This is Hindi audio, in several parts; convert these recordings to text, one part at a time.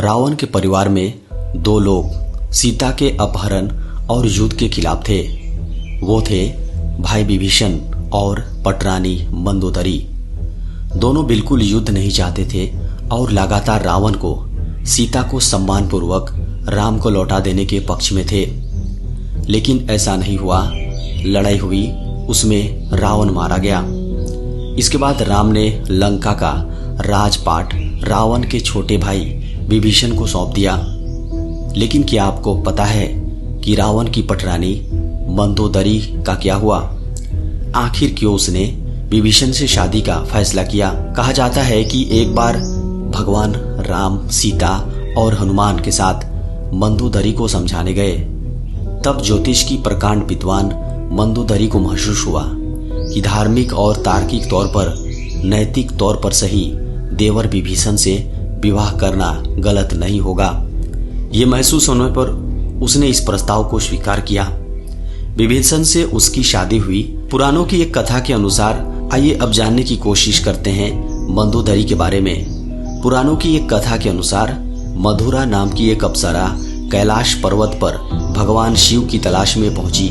रावण के परिवार में दो लोग सीता के अपहरण और युद्ध के खिलाफ थे। वो थे भाई विभीषण और पटरानी मंदोदरी। दोनों बिल्कुल युद्ध नहीं चाहते थे और लगातार रावण को सीता को सम्मानपूर्वक राम को लौटा देने के पक्ष में थे। लेकिन ऐसा नहीं हुआ। लड़ाई हुई, उसमें रावण मारा गया। इसके बाद राम ने लंका का राजपाट रावण के छोटे भाई विभीषण को सौंप दिया। लेकिन क्या आपको पता है कि रावण की पटरानी मंदोदरी का क्या हुआ? आखिर क्यों उसने विभीषण से शादी का फैसला किया? कहा जाता है कि एक बार भगवान राम सीता और हनुमान के साथ मंदोदरी को समझाने गए। तब ज्योतिष की प्रकांड विद्वान मंदोदरी को महसूस हुआ कि धार्मिक और तार्किक तौर पर, नैतिक तौर पर सही देवर विभीषण से विवाह करना गलत नहीं होगा। ये महसूस होने पर उसने इस प्रस्ताव को स्वीकार किया। विभीषण से उसकी शादी हुई। पुराणों की एक कथा के अनुसार आइए अब जानने की कोशिश करते हैं मंदोदरी के बारे में। पुराणों की एक कथा के अनुसार मधुरा नाम की एक अप्सरा कैलाश पर्वत पर भगवान शिव की तलाश में पहुंची।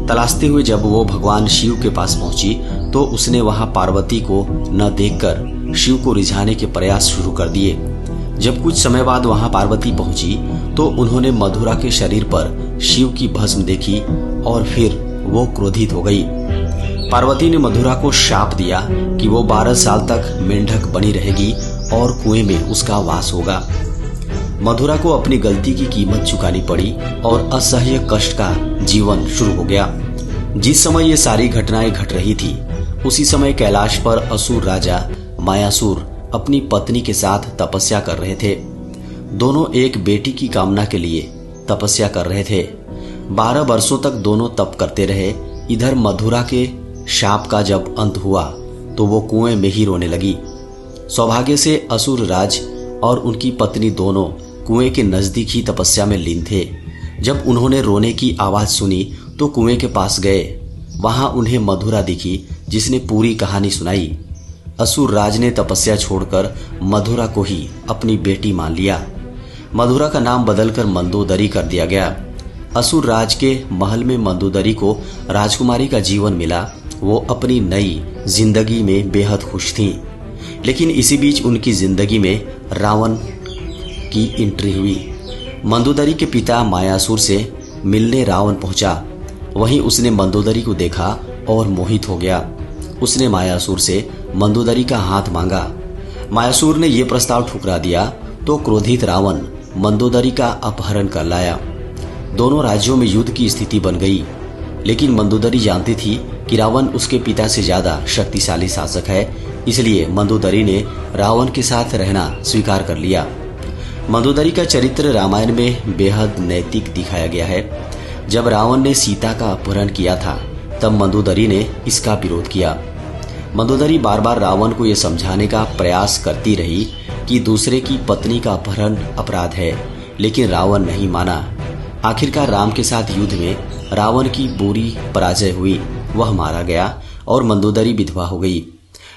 तलाशते हुए जब वो भगवान शिव के पास पहुंची तो उसने वहां पार्वती को न देखकर शिव को रिझाने के प्रयास शुरू कर दिए। जब कुछ समय बाद वहां पार्वती पहुंची तो उन्होंने मधुरा के शरीर पर शिव की भस्म देखी और फिर वो क्रोधित हो गई। पार्वती ने मधुरा को शाप दिया कि वो 12 साल तक मेंढक बनी रहेगी और कुएं में उसका वास होगा। मधुरा को अपनी गलती की कीमत चुकानी पड़ी और असह्य कष्ट का जीवन शुरू हो गया। जिस समय ये सारी घटनाएं घट रही थी उसी समय कैलाश पर असुर राजा मायासुर अपनी पत्नी के साथ तपस्या कर रहे थे। दोनों एक बेटी की कामना के लिए तपस्या कर रहे थे। 12 वर्षों तक दोनों तप करते रहे। इधर मधुरा के शाप का जब अंत हुआ तो वो कुएं में ही रोने लगी। सौभाग्य से असुर राज और उनकी पत्नी दोनों कुएं के नजदीक ही तपस्या में लीन थे। जब उन्होंने रोने की आवाज सुनी तो कुएं के पास गए। वहां उन्हें मधुरा दिखी जिसने पूरी कहानी सुनाई। असुर राज ने तपस्या छोड़कर मधुरा को ही अपनी बेटी मान लिया। मधुरा का नाम बदलकर मंदोदरी कर दिया गया। असुर राज के महल में मंदोदरी को राजकुमारी का जीवन मिला। वो अपनी नई जिंदगी में बेहद खुश थीं। लेकिन इसी बीच उनकी जिंदगी में रावण की एंट्री हुई। मंदोदरी के पिता मायासुर से मिलने रावण पहुंचा। वहीं उसने मंदोदरी को देखा और मोहित हो गया। उसने मायासुर से मंदोदरी का हाथ मांगा। मायासुर ने यह प्रस्ताव ठुकरा दिया तो क्रोधित रावण मंदोदरी का अपहरण कर लाया। दोनों राज्यों में युद्ध की स्थिति बन गई। लेकिन मंदोदरी जानती थी कि रावण उसके पिता से ज्यादा शक्तिशाली शासक है, इसलिए मंदोदरी ने रावण के साथ रहना स्वीकार कर लिया। मंदोदरी का चरित्र रामायण में बेहद नैतिक दिखाया गया है। जब रावण ने सीता का अपहरण किया था तब मंदोदरी ने इसका विरोध किया। मंदोदरी बार बार रावण को यह समझाने का प्रयास करती रही कि दूसरे की पत्नी का अपहरण अपराध है, लेकिन रावण नहीं माना। आखिरकार राम के साथ युद्ध में रावण की बुरी पराजय हुई। वह मारा गया और मंदोदरी विधवा हो गई।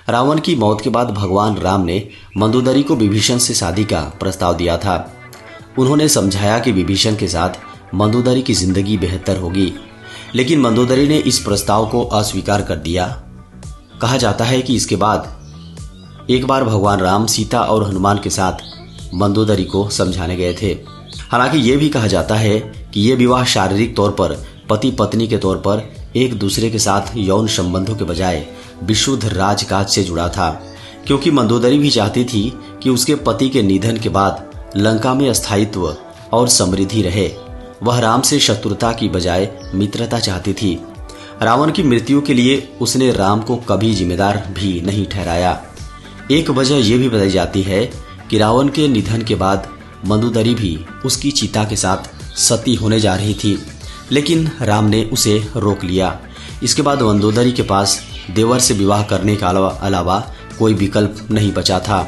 रावण की मौत के बाद भगवान राम ने मंदोदरी को विभीषण से शादी का प्रस्ताव दिया था। उन्होंने समझाया कि विभीषण के साथ मंदोदरी की जिंदगी बेहतर होगी, लेकिन मंदोदरी ने इस प्रस्ताव को अस्वीकार कर दिया। कहा जाता है कि इसके बाद एक बार भगवान राम सीता और हनुमान के साथ मंदोदरी को समझाने गए थे। हालांकि यह भी कहा जाता है कि यह विवाह शारीरिक तौर पर पति पत्नी के तौर पर एक दूसरे के साथ यौन संबंधों के बजाय विशुद्ध राजकाज से जुड़ा था, क्योंकि मंदोदरी भी चाहती थी कि उसके पति के निधन के बाद लंका में स्थायित्व और समृद्धि रहे। वह राम से शत्रुता की बजाय मित्रता चाहती थी। रावण की मृत्यु के लिए उसने राम को कभी जिम्मेदार भी नहीं ठहराया। एक वजह यह भी बताई जाती है कि रावण के निधन के बाद मंदोदरी भी उसकी चिता के साथ सती होने जा रही थी, लेकिन राम ने उसे रोक लिया। इसके बाद मंदोदरी के पास देवर से विवाह करने के अलावा कोई विकल्प नहीं बचा था।